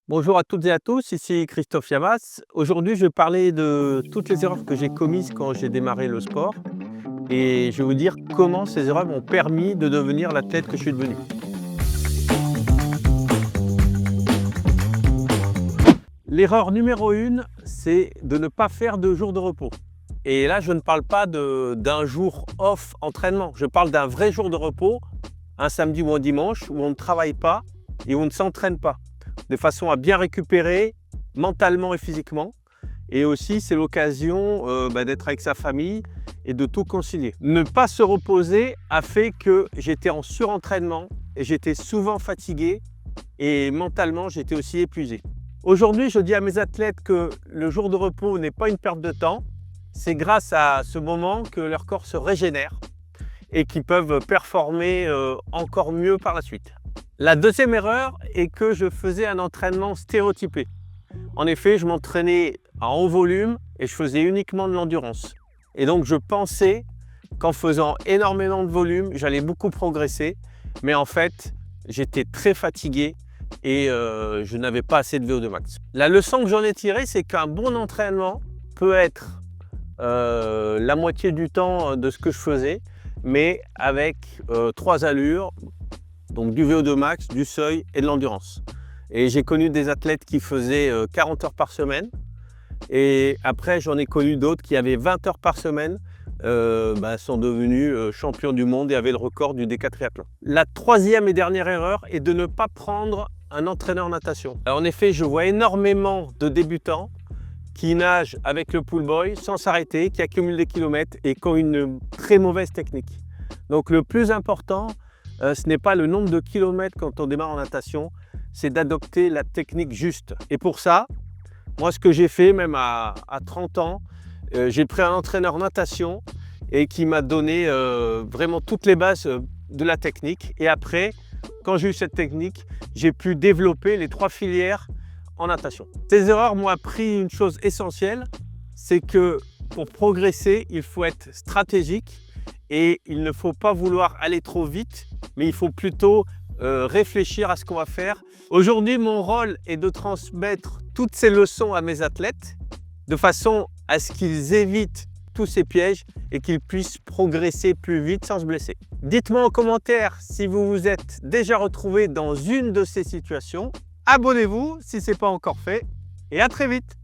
Bonjour à toutes et à tous, ici Christophe Yamas. Aujourd'hui, je vais parler de toutes les erreurs que j'ai commises quand j'ai démarré le sport et je vais vous dire comment ces erreurs m'ont permis de devenir l'athlète que je suis devenu. L'erreur numéro 1, c'est de ne pas faire de jours de repos. Et là, je ne parle pas d'un jour off entraînement, je parle d'un vrai jour de repos, un samedi ou un dimanche où on ne travaille pas et où on ne s'entraîne pas, de façon à bien récupérer mentalement et physiquement. Et aussi, c'est l'occasion d'être avec sa famille et de tout concilier. Ne pas se reposer a fait que j'étais en surentraînement et j'étais souvent fatigué et mentalement, j'étais aussi épuisé. Aujourd'hui, je dis à mes athlètes que le jour de repos n'est pas une perte de temps. C'est grâce à ce moment que leur corps se régénère et qu'ils peuvent performer encore mieux par la suite. La deuxième erreur est que je faisais un entraînement stéréotypé. En effet, je m'entraînais en haut volume et je faisais uniquement de l'endurance. Et donc, je pensais qu'en faisant énormément de volume, j'allais beaucoup progresser. Mais en fait, j'étais très fatigué et je n'avais pas assez de VO2 max. La leçon que j'en ai tirée, c'est qu'un bon entraînement peut être la moitié du temps de ce que je faisais, mais avec 3 allures, donc du VO2 max, du seuil et de l'endurance. Et j'ai connu des athlètes qui faisaient 40 heures par semaine. Et après, j'en ai connu d'autres qui avaient 20 heures par semaine, sont devenus champions du monde et avaient le record du décathlon. La troisième et dernière erreur est de ne pas prendre un entraîneur natation. En effet, je vois énormément de débutants qui nagent avec le pool boy sans s'arrêter, qui accumulent des kilomètres et qui ont une très mauvaise technique. Donc le plus important, ce n'est pas le nombre de kilomètres quand on démarre en natation, c'est d'adopter la technique juste. Et pour ça, moi ce que j'ai fait, même à 30 ans, j'ai pris un entraîneur natation et qui m'a donné vraiment toutes les bases de la technique. Et après, quand j'ai eu cette technique, j'ai pu développer les 3 filières en natation. Ces erreurs m'ont appris une chose essentielle, c'est que pour progresser, il faut être stratégique et il ne faut pas vouloir aller trop vite, mais il faut plutôt réfléchir à ce qu'on va faire. Aujourd'hui, mon rôle est de transmettre toutes ces leçons à mes athlètes de façon à ce qu'ils évitent tous ces pièges et qu'ils puissent progresser plus vite sans se blesser. Dites-moi en commentaire si vous vous êtes déjà retrouvé dans une de ces situations. Abonnez-vous si ce n'est pas encore fait et à très vite.